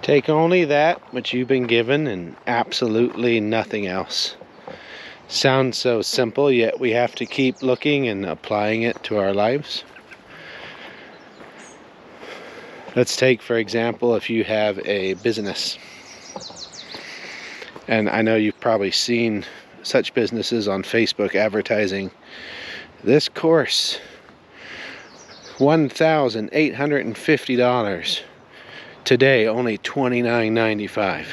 Take only that which you've been given and absolutely nothing else. Sounds so simple, yet we have to keep looking and applying it to our lives. Let's take, for example, if you have a business. And I know you've probably seen such businesses on Facebook advertising this course, $1,850. Today, only $29.95.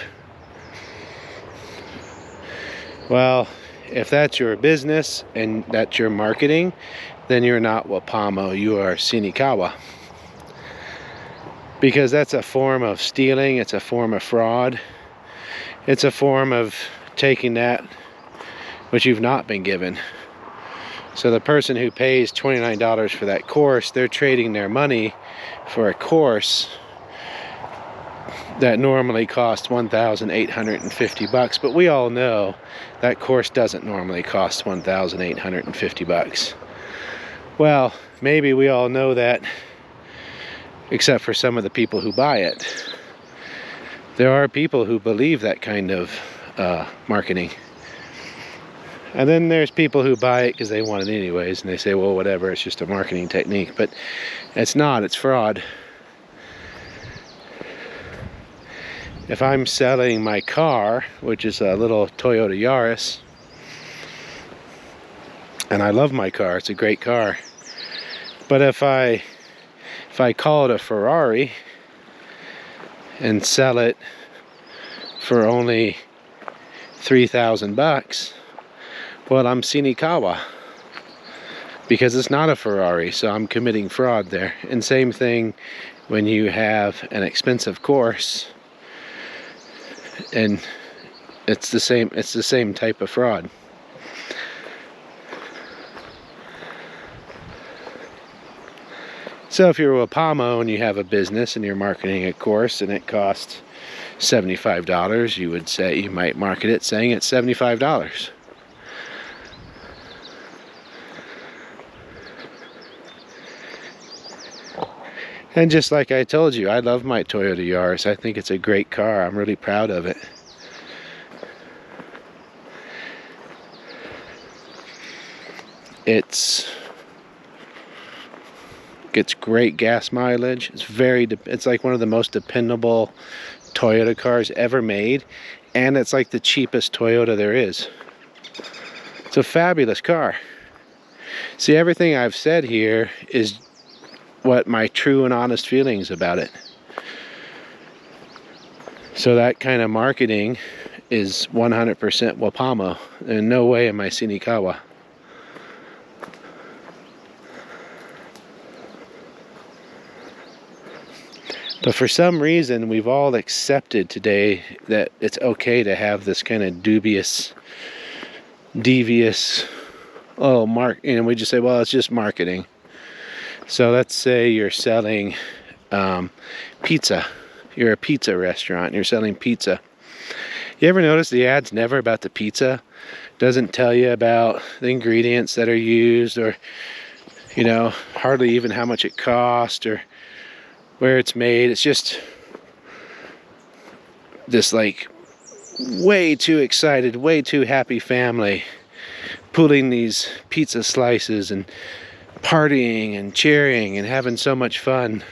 Well, if that's your business and that's your marketing, then you're not wapomo, you are senekawa. Because that's a form of stealing, it's a form of fraud. It's a form of taking that which you've not been given. So the person who pays $29 for that course, they're trading their money for a course that normally costs $1,850, but we all know that course doesn't normally cost $1,850. Well, maybe we all know that, except for some of the people who buy it. There are people who believe that kind of marketing. And then there's people who buy it because they want it anyways, and they say, well, whatever, it's just a marketing technique. But it's not, it's fraud. If I'm selling my car, which is a little Toyota Yaris, and I love my car, it's a great car. But if I call it a Ferrari and sell it for only $3,000, well, I'm senekawa, because it's not a Ferrari, so I'm committing fraud there. And same thing when you have an expensive course, and it's the same type of fraud. So if you're a wapomo and you have a business and you're marketing a course and it costs $75, you might market it saying it's $75. And just like I told you, I love my Toyota Yaris. I think it's a great car. I'm really proud of it. It gets great gas mileage. It's like one of the most dependable Toyota cars ever made, and it's like the cheapest Toyota there is. It's a fabulous car. See, everything I've said here is what my true and honest feelings about it. So that kind of marketing is 100% wapomo. In no way am I senekawa. But for some reason, we've all accepted today that it's okay to have this kind of devious, and we just say, well, it's just marketing. So let's say you're selling pizza. You're a pizza restaurant and you're selling pizza. You ever notice the ad's never about the pizza? Doesn't tell you about the ingredients that are used, or, you know, hardly even how much it cost or where it's made. It's just this like way too excited, way too happy family pulling these pizza slices and partying and cheering and having so much fun.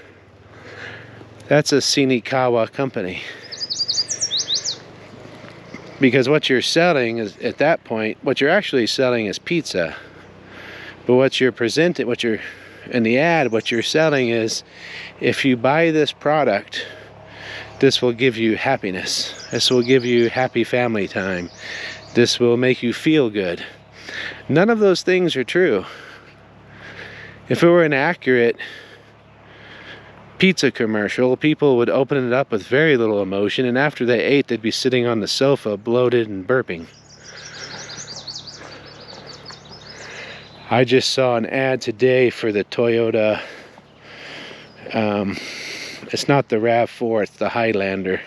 That's a senekawa company. Because what you're selling is, at that point, what you're actually selling is pizza. But what you're in the ad, what you're selling is, if you buy this product, this will give you happiness. This will give you happy family time. This will make you feel good. None of those things are true. If it were an accurate pizza commercial, people would open it up with very little emotion, and after they ate, they'd be sitting on the sofa, bloated and burping. I just saw an ad today for the Toyota, it's not the RAV4, it's the Highlander,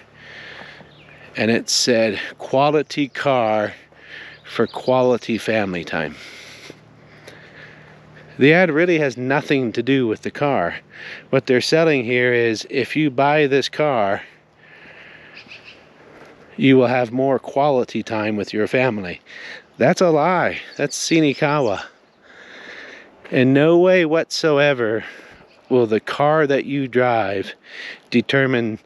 and it said, quality car for quality family time. The ad really has nothing to do with the car. What they're selling here is, if you buy this car, you will have more quality time with your family. That's a lie. That's senekawa. In no way whatsoever will the car that you drive determine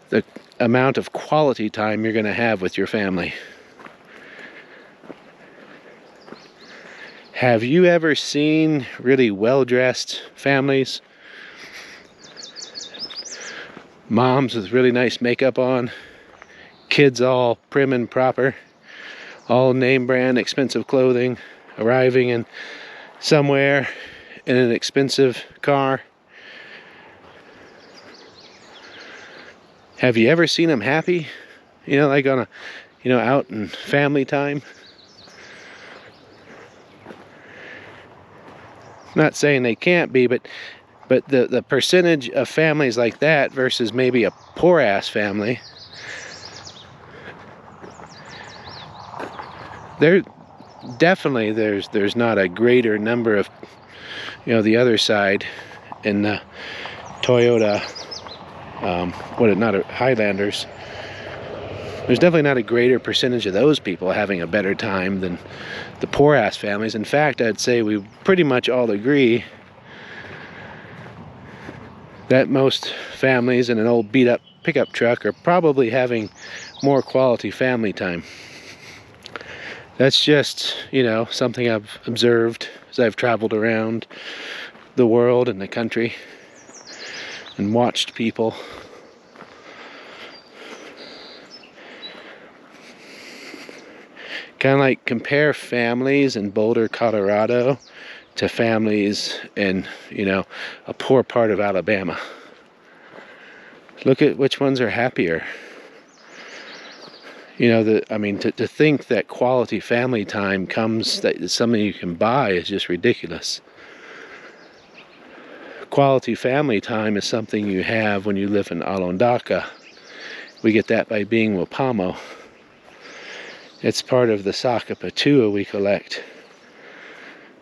the amount of quality time you're going to have with your family. Have you ever seen really well-dressed families? Moms with really nice makeup on, kids all prim and proper, all name brand expensive clothing, arriving in somewhere in an expensive car. Have you ever seen them happy? You know, like on a, out in family time? Not saying they can't be, but the percentage of families like that versus maybe a poor ass family, there definitely there's not a greater number of, the other side in the Toyota, Highlanders. There's definitely not a greater percentage of those people having a better time than the poor ass families. In fact, I'd say we pretty much all agree that most families in an old beat up pickup truck are probably having more quality family time. That's just, something I've observed as I've traveled around the world and the country and watched people. Kind of like compare families in Boulder, Colorado to families in, a poor part of Alabama. Look at which ones are happier. To think that quality family time that is something you can buy is just ridiculous. Quality family time is something you have when you live in Alondaka. We get that by being wapomo. It's part of the saka patua we collect.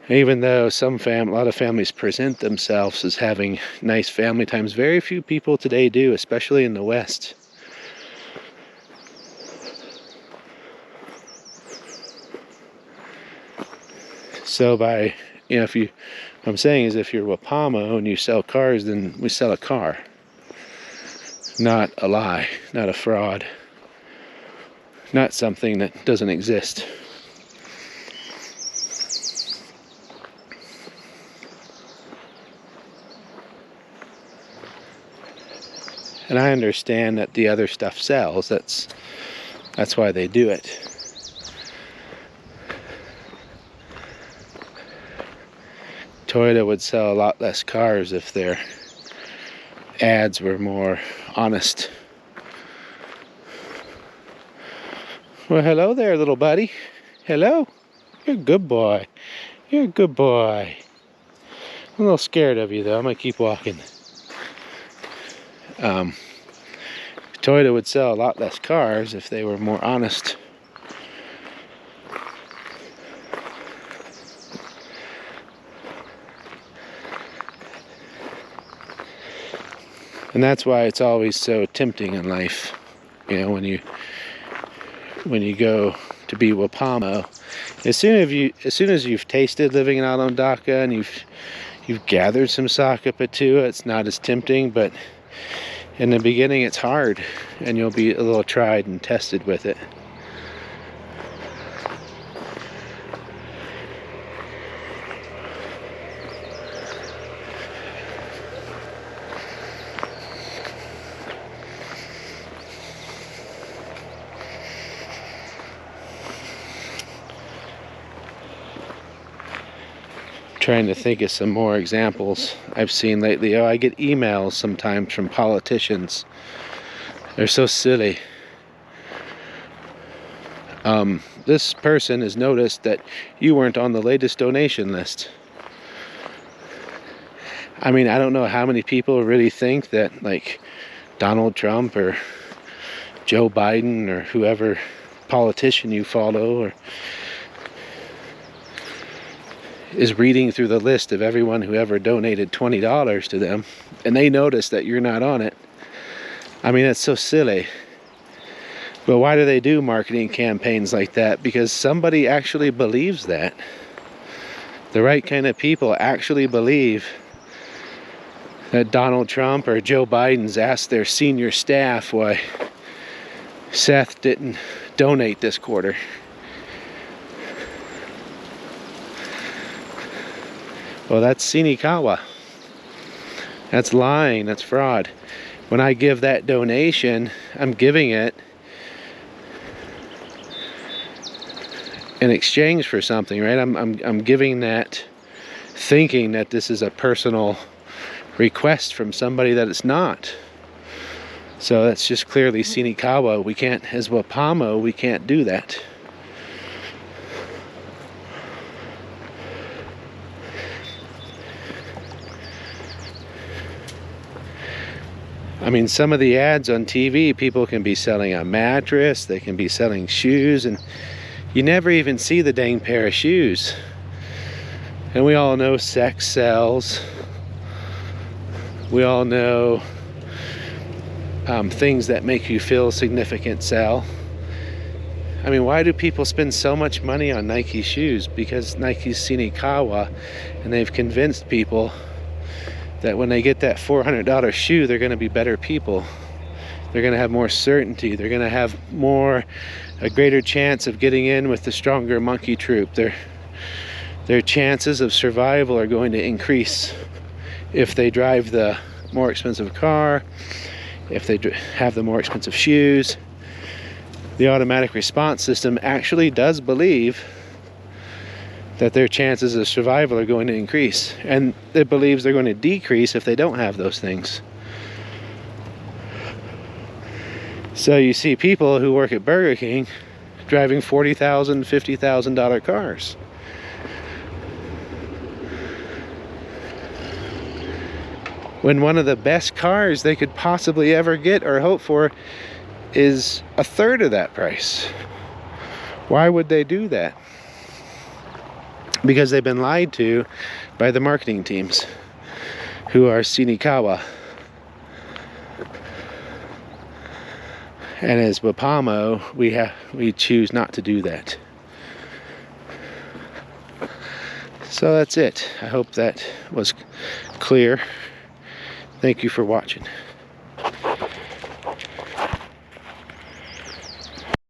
Even though a lot of families present themselves as having nice family times, very few people today do, especially in the West. So what I'm saying is, if you're wapomo and you sell cars, then we sell a car. Not a lie, not a fraud. Not something that doesn't exist. And I understand that the other stuff sells. That's why they do it. Toyota would sell a lot less cars if their ads were more honest. Well, hello there, little buddy. Hello. You're a good boy. You're a good boy. I'm a little scared of you, though. I'm going to keep walking. Toyota would sell a lot less cars if they were more honest. And that's why it's always so tempting in life, when you go to be wapomo. As soon as you've tasted living in Alondaka and you've gathered some saka patua, it's not as tempting, but in the beginning it's hard, and you'll be a little tried and tested with it. Trying to think of some more examples I've seen lately. I get emails sometimes from politicians. They're so silly. This person has noticed that you weren't on the latest donation list. I don't know how many people really think that, like, Donald Trump or Joe Biden or whoever politician you follow is reading through the list of everyone who ever donated $20 to them, and they notice that you're not on it. It's so silly. But why do they do marketing campaigns like that? Because somebody actually believes that. The right kind of people actually believe that Donald Trump or Joe Biden's asked their senior staff why Seth didn't donate this quarter. Well, that's senekawa. That's lying, that's fraud. When I give that donation, I'm giving it in exchange for something, right? I'm giving that thinking that this is a personal request from somebody that it's not. So that's just clearly senekawa. We can't, as wapomo, we can't do that. I mean, some of the ads on TV, people can be selling a mattress, they can be selling shoes, and you never even see the dang pair of shoes. And we all know sex sells. We all know things that make you feel significant sell. I mean, why do people spend so much money on Nike shoes? Because Nike's senekawa, and they've convinced people that when they get that $400 shoe, they're going to be better people. They're going to have more certainty. They're going to have a greater chance of getting in with the stronger monkey troop. Their chances of survival are going to increase if they drive the more expensive car, if they have the more expensive shoes. The automatic response system actually does believe that their chances of survival are going to increase, and it believes they're going to decrease if they don't have those things. So you see people who work at Burger King driving $40,000, $50,000 cars. When one of the best cars they could possibly ever get or hope for is a third of that price. Why would they do that? Because they've been lied to by the marketing teams who are senekawa. And as wapomo, we choose not to do that. So that's it. I hope that was clear. Thank you for watching.